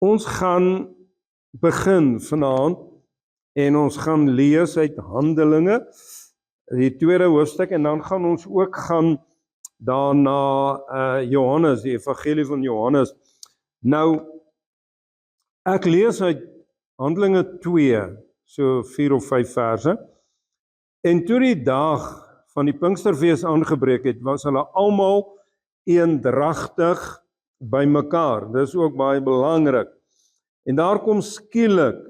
Ons gaan begin vanaand en ons gaan lees uit Handelinge, die 2de hoofstuk, en dan gaan ons ook gaan daarna Johannes, die evangelie van Johannes. Nou, ek lees uit Handelinge 2, so 4 of 5 verse, en toe die dag van die Pinksterfees aangebreek het, was hulle almal eendragtig by mekaar. Dis ook baie belangrik. En daar kom skielik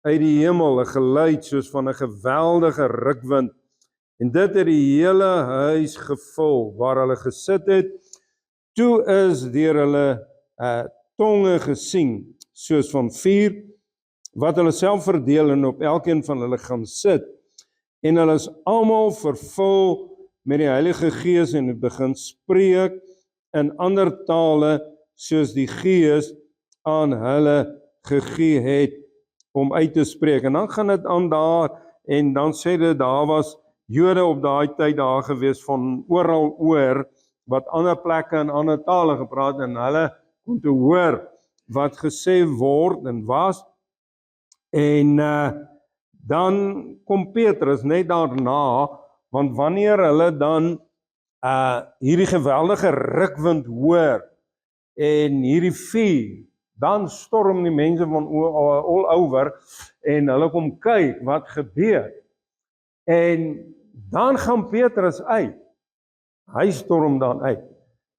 uit die hemel 'n geluid soos van 'n geweldige rukwind, en dit het die hele huis gevul waar hulle gesit het. Toe is deur hulle tonge gesien, soos van vuur, wat hulle self verdeel en op elkeen van hulle gaan sit. En hulle is almal vervul met die Heilige Gees en het begin spreek in ander tale, soos die Gees aan hulle gegee het om uit te spreek. En dan gaan dit aan daar, en dan sê dit, daar was Jode op daai tyd daar gewees van oral oor, wat ander plekke en ander tale gepraat, en hulle kon te hoor wat gesê word en was. En dan kom Petrus net daarna, want wanneer hulle dan hierdie geweldige rukwind hoor, en hierdie vuur, dan storm die mense van all over, en hulle kom kyk wat gebeur. En dan gaan Petrus uit, hy storm dan uit,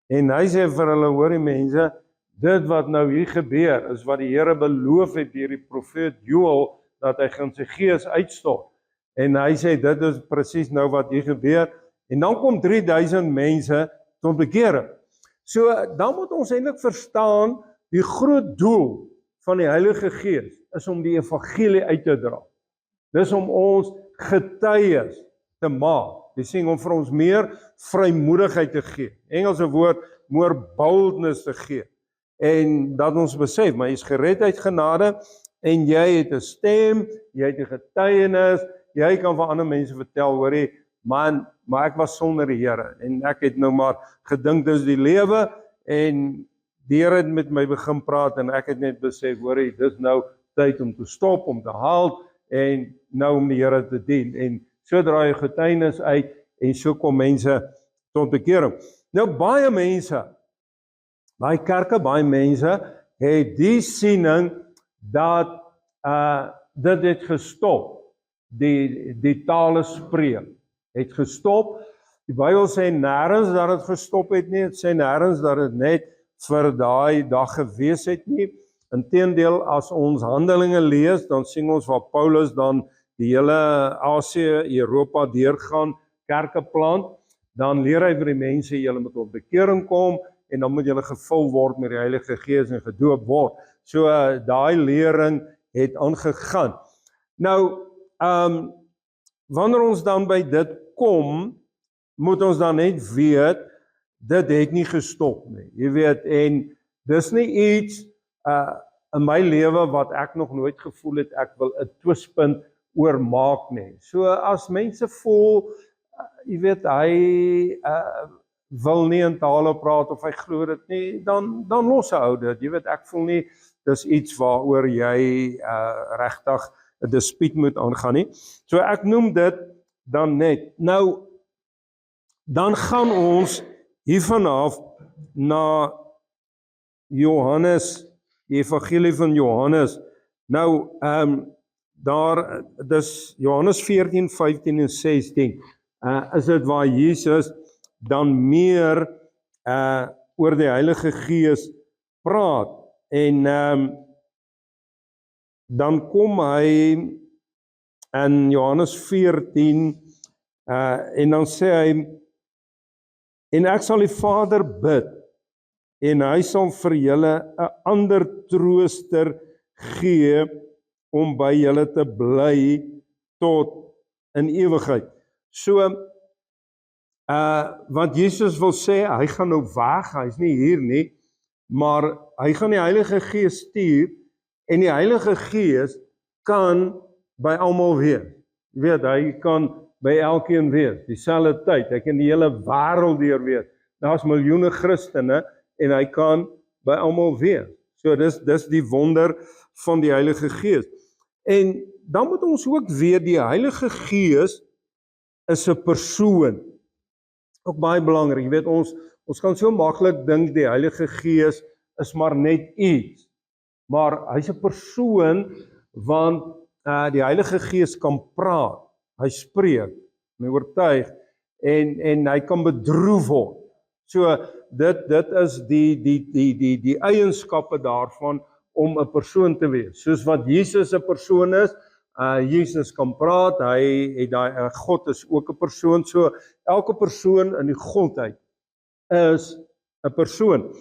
en hy sê vir hulle, hoor die mense, dit wat nou hier gebeur, is wat die Here beloof het deur die profeet Joël, dat hy gaan sy gees uitstort. En hy sê, dit is presies nou wat hier gebeur, en dan kom 3000 mense tot bekering. So, dan moet ons eintlik verstaan, die groot doel van die Heilige Gees, is om die evangelie uit te dra. Dis om ons getuies te maak. Dis sê om vir ons meer vrymoedigheid te gee. Engelse woord, more boldness te gee. En dat ons besef, maar jy is gered uit genade, en jy het 'n stem, jy het 'n getuienis, jy kan vir ander mense vertel, hoorie, man, maar ek was sonder die Here, en ek het nou maar gedink dis die lewe, en die Here het met my begin praat, en ek het net besef, hoorie, dis nou tyd om te stop, om te haal, en nou om die Here te dien, en so draai jy getuienis uit, en so kom mense tot bekering. Nou baie mense, baie kerke, baie mense, het die siening, dat dit het gestop, die tale spreek, het gestop. Die Bybel sê nêrens dat het gestop het nie, het sê nêrens dat het net vir daai dag gewees het nie. Inteendeel, as ons Handelinge lees, dan sien ons waar Paulus dan die hele Asië, Europa deurgaan, kerke plant, dan leer hy vir die mense, julle moet op bekering kom, en dan moet julle gevul word met die Heilige Gees en gedoop word. So daai lering het aangegaan. Nou, wanneer ons dan by dit kom, moet ons dan net weet, dit het nie gestop nie. Jy weet, en dis nie iets in my lewe wat ek nog nooit gevoel het, ek wil 'n twispunt oor maak nie. So as mense voel, jy weet, hy wil nie in tale praat of hy glo dit nie, dan los hy ou dit. Jy weet, ek voel nie dis iets waaroor jy regtig 'n dispuut moet aangaan nie. So ek noem dit dan net. Nou, dan gaan ons hiervan af na Johannes, die evangelie van Johannes. Nou, daar, dis Johannes 14, 15 en 16, is dit waar Jesus dan meer oor die Heilige Gees praat, en dan kom hy in Johannes 14, en dan sê hy, en ek sal die Vader bid, en hy sal vir julle 'n ander trooster gee, om by julle te bly tot in ewigheid. So, wat Jesus wil sê, hy gaan nou weg, hy is nie hier nie, maar hy gaan die Heilige Gees stuur, en die Heilige Gees kan by almal wees. Jy weet, hy kan by elkeen wees, dieselfde tyd, hy kan die hele wêreld deur wees. Daar's miljoene Christene, en hy kan by almal wees. So dis die wonder van die Heilige Gees. En dan moet ons ook weet, die Heilige Gees is 'n persoon. Ook baie belangrik, jy weet ons kan so maklik dink die Heilige Gees is maar net iets. Maar hy's 'n persoon, want die Heilige Gees kan praat, hy spreek, hy oortuig, en hy kan bedroef word. So dit is die eienskappe daarvan om 'n persoon te wees. Soos wat Jesus 'n persoon is, Jesus kan praat, God is ook 'n persoon, so elke persoon in die Godheid is 'n persoon.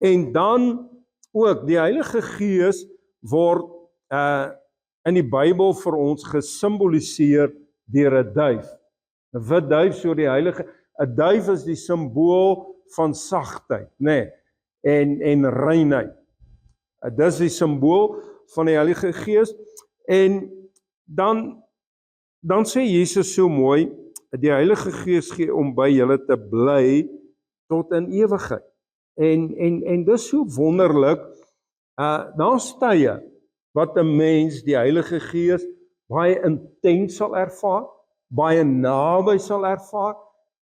En dan ook die Heilige Gees word in die Bybel vir ons gesimboliseer deur 'n duif. 'n Wit duif, so die Heilige, 'n duif is die simbool van sagtheid, nê, en reinheid. Dis die simbool van die Heilige Gees. En dan sê Jesus so mooi, die Heilige Gees gee om by julle te bly tot in ewigheid. En dis so wonderlik. Daar's tye wat 'n mens die Heilige Gees baie intens sal ervaar, baie naby sal ervaar,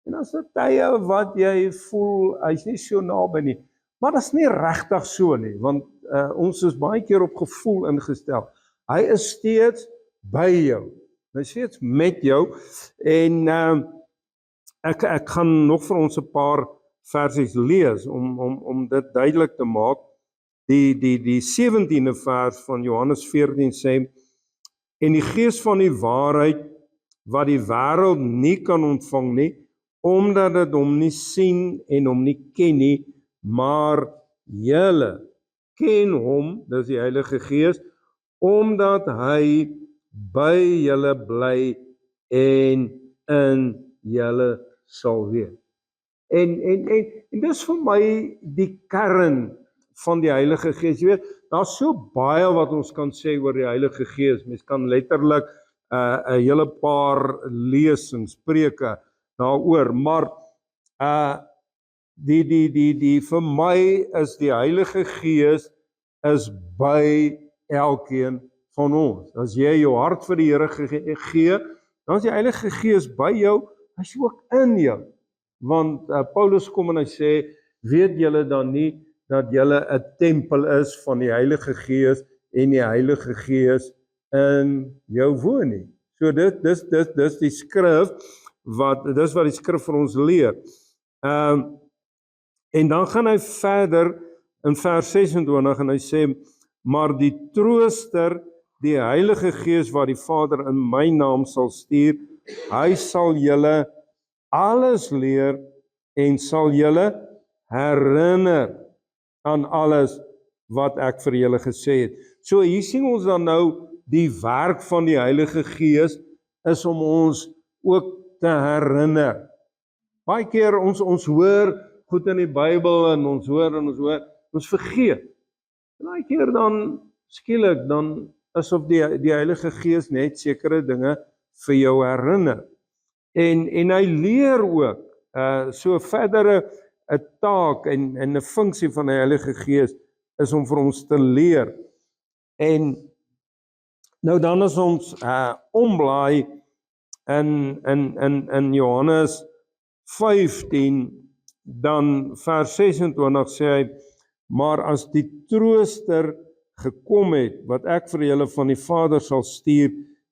en as dit tye wat jy voel hy's nie so naby nie. Maar dit is nie regtig so nie, want ons is baie keer op gevoel ingestel. Hy is steeds by jou. Hy is steeds met jou. En ek gaan nog vir ons 'n paar versies lees om dit duidelik te maak. Die 17de vers van Johannes 14 sê, en die Gees van die waarheid wat die wêreld nie kan ontvang nie, omdat dit hom nie sien en hom nie ken nie, maar julle ken hom, dis die Heilige Gees, omdat hy by julle bly en in julle sal wees. En dis vir my die kern van die Heilige Gees. Jy weet, daar's so baie wat ons kan sê oor die Heilige Gees. Mens kan letterlik 'n hele paar lesings, preke daaroor, maar vir my is die Heilige Gees is by elkeen van ons. As jy jou hart vir die Here gee, dan is die Heilige Gees by jou, hy's ook in jou. Want Paulus kom en hy sê, weet julle dan nie dat julle 'n tempel is van die Heilige Gees en die Heilige Gees in jou woon nie. So dis die skrif wat die skrif vir ons leer. En dan gaan hy verder in vers 26 en hy sê, maar die Trooster, die Heilige Gees wat die Vader in my naam sal stuur, hy sal julle alles leer en sal julle herinner aan alles wat ek vir julle gesê het. So hier sien ons dan nou die werk van die Heilige Gees is om ons ook te herinner. Baie keer ons hoor goed in die Bybel en ons hoor, ons vergeet. En baie keer dan skielik dan asof die Heilige Gees net sekere dinge vir jou herinner. En hy leer ook so verdere 'n taak en 'n funksie van die Heilige Gees is om vir ons te leer. En nou dan as ons omblaai in Johannes 15, dan vers 26 sê hy, maar as die Trooster gekom het, wat ek vir julle van die Vader sal stuur,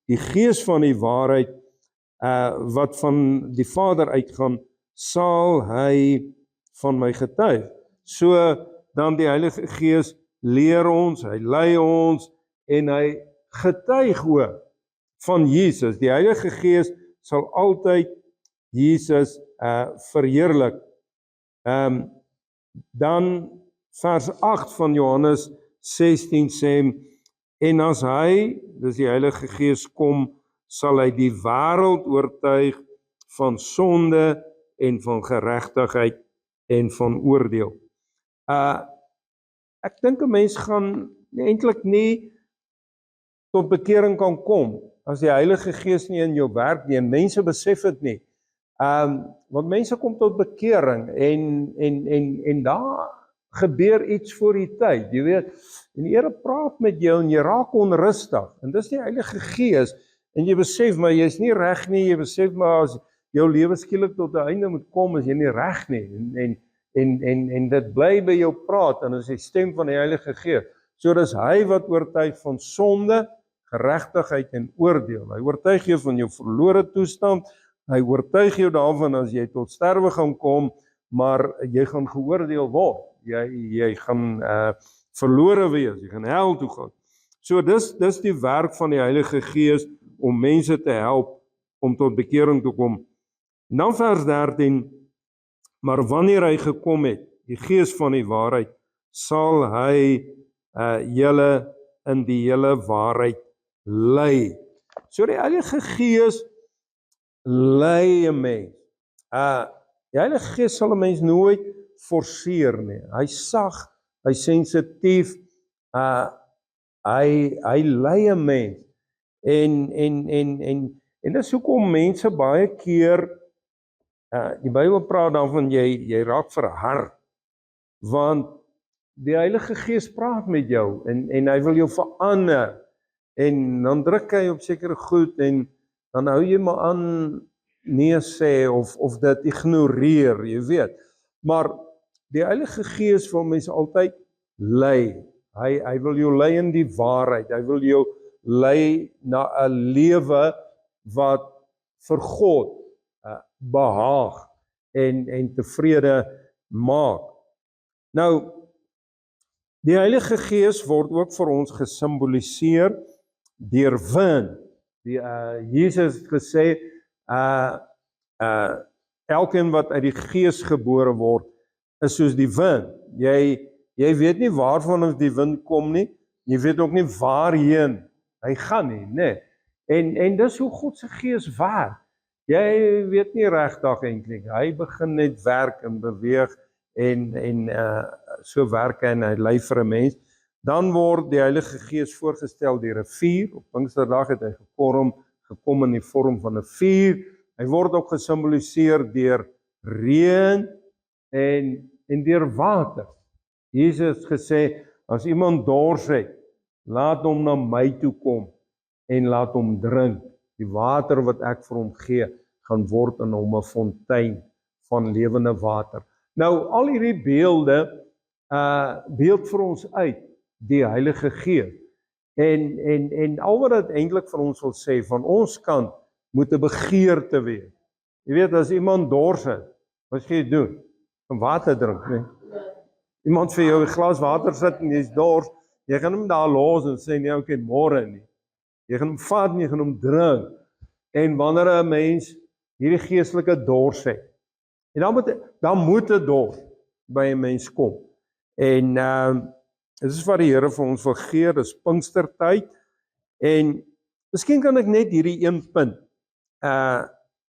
die Gees van die waarheid, wat van die Vader uitgaan, sal hy van my getuig. So dan die Heilige Gees leer ons, hy lei ons en hy getuig ook van Jesus. Die Heilige Gees sal altyd Jesus verheerlik. Dan vers 8 van Johannes 16 sê, en as hy, dis die Heilige Gees kom, sal hy die wêreld oortuig van sonde en van geregtigheid en van oordeel. Ek dink 'n mens gaan eintlik nie tot bekering kan kom as die Heilige Gees nie in jou werk nie, en mense besef dit nie. Want mense kom tot bekering en daar gebeur iets voor die tyd, jy weet, en die Here praat met jou en jy raak onrustig, en dis die Heilige Gees, en jy besef, maar jy's nie reg nie, jy besef maar as jou lewe skielik tot 'n einde moet kom, is jy nie reg nie, en dit bly by jou praat, en is die stem van die Heilige Gees, so dis hy wat oortuig van sonde, geregtigheid en oordeel, hy oortuig jou van jou verlore toestand, hy oortuig jou daarvan as jy tot sterwe gaan kom, maar jy gaan geoordeel word, jy gaan verlore wees, jy gaan hel toe gaan. So dis die werk van die Heilige Gees, om mense te help, om tot bekering te kom. En dan vers 13, maar wanneer hy gekom het, die Gees van die waarheid, sal hy julle in die hele waarheid lei. So die Heilige Gees lei 'n mens. Die Heilige Gees sal 'n mens nooit forceer nie. Hy sag, hy sensitief, hy lei 'n mens. En dis hoekom mense baie keer, die Bybel praat daarvan, jy raak verhard, want die Heilige Gees praat met jou, en hy wil jou verander, en dan druk hy op sekere goed, en dan hou jy maar aan nee sê, of dit ignoreer, jy weet. Maar die Heilige Gees wil mens altyd lei. Hy wil jou lei in die waarheid, hy wil jou lei na 'n lewe wat vir God behaag en tevrede maak. Nou, die Heilige Gees word ook vir ons gesimboliseer deur wind. Jesus het gesê, elkeen wat uit die Gees gebore word, is soos die wind. Jy weet nie waarvan die wind kom nie, jy weet ook nie waarheen hy gaan nie, né? En dis hoe God se Gees werk. Jy weet nie regtig eintlik, hy begin net werk en beweeg, en so werk hy en hy lei vir 'n mens. Dan word die Heilige Gees voorgestel deur 'n vuur. Op Pinksterdag het hy gekom in die vorm van 'n vuur. Hy word ook gesimboliseer deur reën en deur water. Jesus het gesê, as iemand dors het, laat hom na my toe kom en laat hom drink. Die water wat ek vir hom gee, gaan word in hom 'n fontein van lewende water. Nou, al hierdie beelde beeld vir ons uit die Heilige Gees. En al wat dit eintlik vir ons wil sê, van ons kant moet 'n begeerte wees. Jy weet, as iemand dors het, wat gaan jy doen? Om water drink, nee? Iemand vir jou 'n glas water sit en jy's dors, jy gaan hom daar los en sê nee, okay, môre nie. Jy gaan hom vat en jy gaan hom drink. En wanneer 'n mens hierdie geestelike dors het, en dan moet 'n dors by 'n mens kom. En dit is wat die Here vir ons wil gee, dis Pinkstertyd. En miskien kan ek net hierdie een punt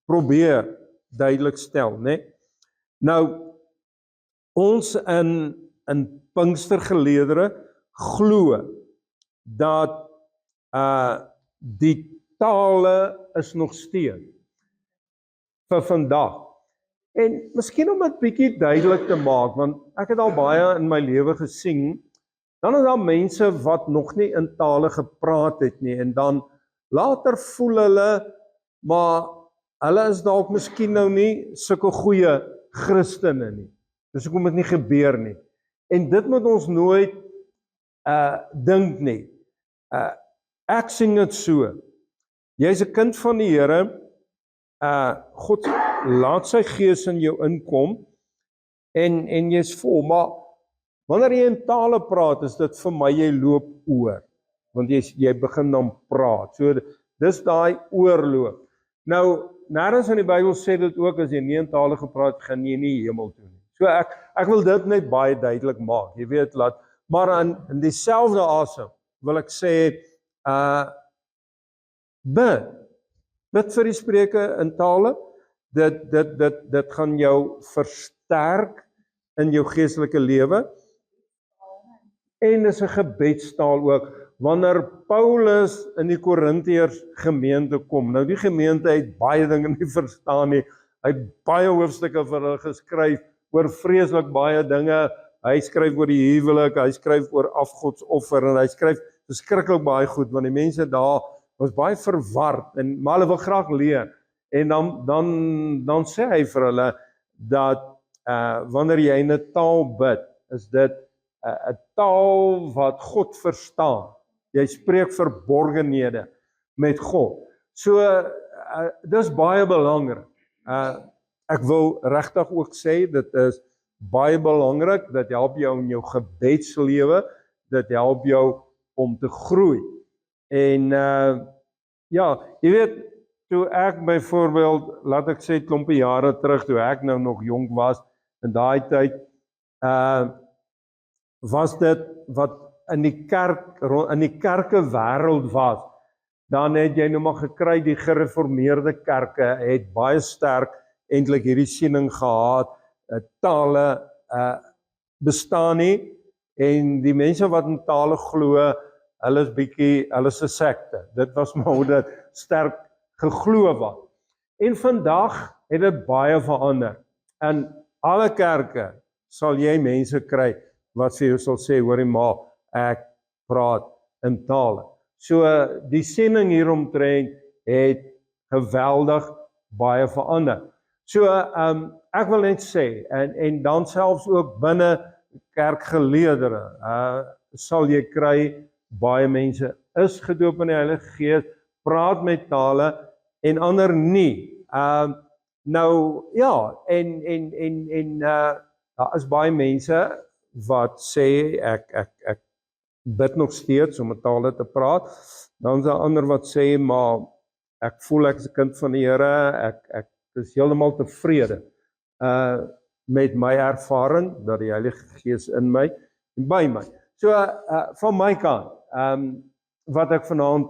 probeer duidelik stel, né? Nou, ons in Pinkstergeleedere glo dat die tale is nog steeds vir vandag. En miskien om dit bietjie duidelik te maak, want ek het al baie in my lewe gesien, dan is daar mense wat nog nie in tale gepraat het nie, en dan later voel hulle, maar hulle is dalk miskien nou nie sulke goeie Christene nie. Dis hoekom dit nie gebeur nie. En dit moet ons nooit dink nie. Ek sien dit so. Jy's 'n kind van die Here, God laat sy Gees in jou inkom, en jy's vol, maar wanneer jy in tale praat, is dit vir my, jy loop oor, want jy begin dan praat, so dis daai oorloop. Nou, nêrens in die Bybel sê dit ook, as jy nie in tale gepraat, gaan jy nie hemel toe nie. So ek wil dit net baie duidelik maak, jy weet, maar in dieselfde asem, wil ek sê, bid vir die spreuke in tale, dit gaan jou versterk in jou geestelike lewe, en is 'n gebedstaal ook, wanneer Paulus in die Korintiërs gemeente kom, nou die gemeente het baie dinge nie verstaan nie, hy het baie hoofstukke vir hulle geskryf, oor vreeslik baie dinge, hy skryf oor die huwelik, hy skryf oor afgodsoffer en hy skryf verskriklik baie goed want die mense daar was baie verward maar hulle wil graag leer. En dan sê hy vir hulle dat wanneer jy in 'n taal bid, is dit 'n taal wat God verstaan. Jy spreek verborgenhede met God. So dis baie belangrik. Ek wil regtig ook sê dit is baie belangrik, dit help jou in jou gebedslewe, dit help jou om te groei. En ja, jy weet, toe ek byvoorbeeld, laat ek sê klompie jare terug, toe ek nou nog jonk was, in daai tyd, was dit wat in die kerke wêreld was, dan het jy nou maar gekry, die gereformeerde kerke het baie sterk eintlik hierdie siening gehad, tale bestaan nie, en die mense wat in tale glo, hulle is 'n sekte. Dit was maar hoe dit sterk geglo was. En vandag het dit baie verander. In alle kerke sal jy mense kry wat vir jou sal sê, hoorie maar, ek praat in tale. So die sending hieromtrent het geweldig baie verander. So ek wil net sê, en dan selfs ook binne kerkgeleerdere, sal jy kry, baie mense is gedoop in die Heilige Gees, praat met tale, en ander nie. Nou, ja, en daar is baie mense wat sê, ek bid nog steeds om met tale te praat, dan is daar ander wat sê, maar ek voel ek is 'n kind van die Here, ek is heeltemal tevrede met my ervaring, dat die Heilige Gees in my en by my. So, van my kant, wat ek vanaand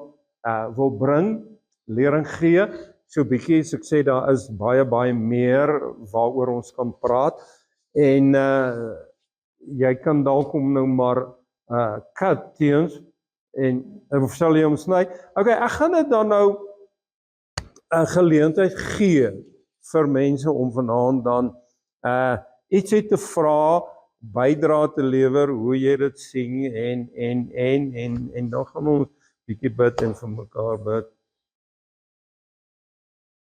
wil bring, lering gee, so bietjie, so ek sê, daar is baie meer waaroor ons kan praat, en jy kan dalk om nou maar cut teens, en of sal jy omsny? Okay, ek gaan dit dan nou 'n geleentheid gee vir mense om vanaand dan ietsie te vra, bydra te lewer, hoe jy dit sien, en dan gaan ons bietjie bid en vir mekaar bid.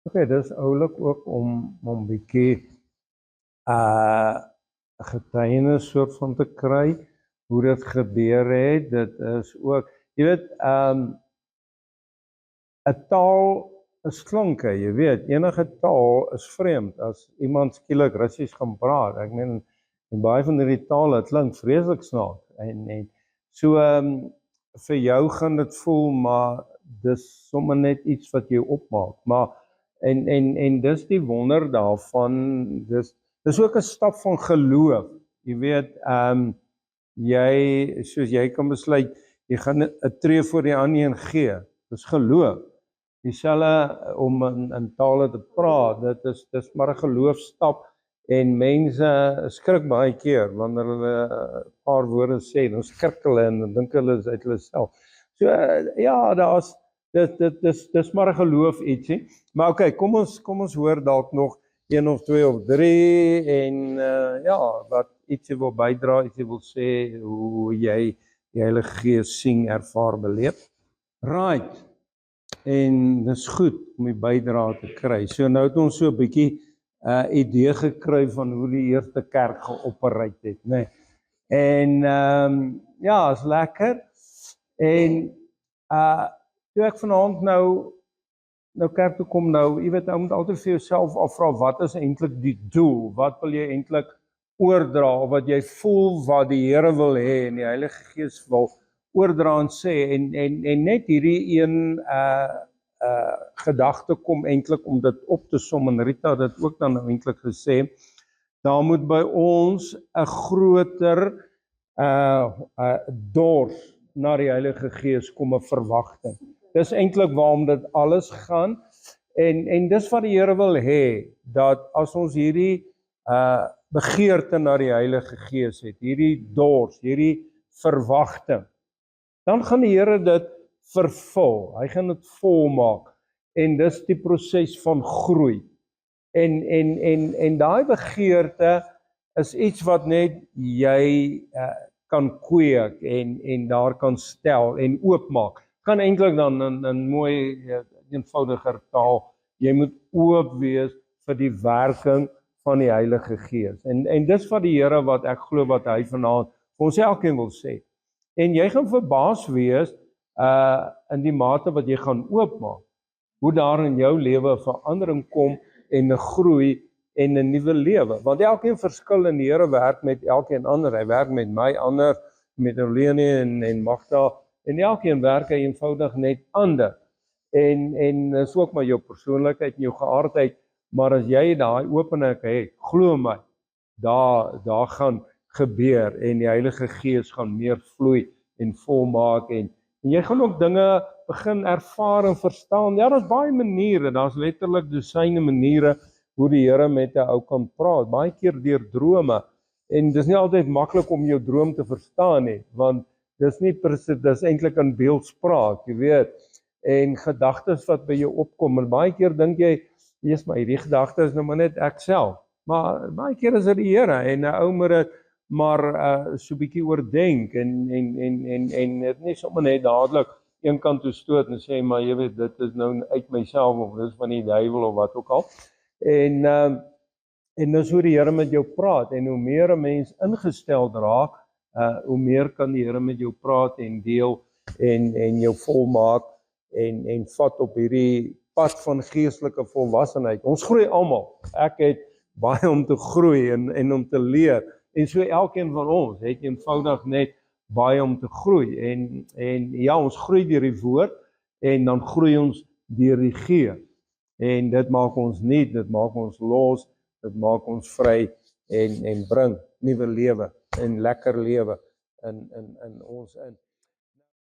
Okay, dis oulik ook om bietjie getuienis soort van te kry, hoe dit gebeur het. Dit is ook, jy weet, 'n taal is klanke, jy weet, enige taal is vreemd, as iemand skielik Russies gaan praat, ek meen, en baie van hierdie tale, het klink vreeslik snaaks, en so, vir jou gaan dit voel, maar dis sommer net iets wat jy opmaak, maar, en dis die wonder daarvan, dis ook 'n stap van geloof, jy weet, soos jy kan besluit, jy gaan 'n tree voor die ander een gee, dis geloof, dieselfde om in tale te praat, dis maar 'n geloofstap, en mense skrik baie keer, wanneer hulle 'n paar woorde sê, dan skrik hulle, en dan dink hulle is uit hulle self. So, ja, dis maar 'n geloof ietsie, maar okay, kom ons hoor dalk nog 1 of 2 of 3, en ja, wat ietsie wil bydra, ietsie wil sê, hoe jy die Heilige Gees sien, ervaar, beleef. Right, en dis goed om die bydra te kry. So nou het ons so 'n bietjie idee gekry van hoe die eerste kerk geoperate het, né? En ja, is lekker. En toe ek vanaand nou kerk toe kom nou, jy weet, jy moet altyd vir jouself afvra, wat is eintlik die doel? Wat wil jy eintlik oordra, of wat jy voel wat die Here wil hê, en die Heilige Gees wil oordra en sê, en net hierdie een gedagte kom eintlik om dit op te som, en Rita het dit ook dan eintlik gesê, daar moet by ons 'n groter dors na die Heilige Gees kom, 'n verwagting. Dis eintlik waarom dit alles gaan, en dis wat die Here wil hê, dat as ons hierdie begeerte na die Heilige Gees het, hierdie dors, hierdie verwagting, dan gaan die Here dit vervul, hy gaan dit volmaak, en dis die proses van groei, en daai begeerte is iets wat net jy kan kweek en daar kan stel en oopmaak. Kan eintlik dan in mooi eenvoudiger taal, jy moet oop wees vir die werking van die Heilige Gees. En dis wat die Here wat ek glo wat hy vanaand vir ons elkeen wil sê. En jy gaan verbaas wees in die mate wat jy gaan oopmaak, hoe daar in jou lewe verandering kom en 'n groei en 'n nuwe lewe. Want elkeen verskil en die Here werk met elkeen ander. Hy werk met my ander, met Olene en Magda, en elkeen werk hy eenvoudig net ander. En is ook maar jou persoonlikheid en jou geaardheid, maar as jy daai openheid het, glo my, daar gaan gebeur en die Heilige Gees gaan meer vloei en volmaak en jy gaan ook dinge begin ervaar en verstaan. Ja, daar's baie maniere, daar's letterlik dosyne maniere hoe die Here met 'n ou kan praat, baie keer deur drome. En dis nie altyd maklik om jou droom te verstaan nie, want dis nie presies, dis eintlik 'n beeldspraak, jy weet. En gedagtes wat by jou opkom, en baie keer dink jy, Jesus, maar hierdie gedagte is nou maar net ek self. Maar baie keer is dit die Here en 'n ou moet dit maar so 'n bietjie oordink en dit nie sommer net dadelik een kant toe stoot en sê, maar jy weet, dit is nou uit myself of dis van die duiwel of wat ook al. En dis hoe die Here met jou praat, en hoe meer 'n mens ingestel raak, hoe meer kan die Here met jou praat en deel en jou volmaak en vat op hierdie pad van geestelike volwassenheid. Ons groei almal. Ek het baie om te groei en om te leer. En so elkeen van ons het eenvoudig net baie om te groei. En ja, ons groei deur die woord en dan groei ons deur die Gees. En dit maak ons nuut, dit maak ons los, dit maak ons vry en bring nuwe lewe en lekker lewe in ons in.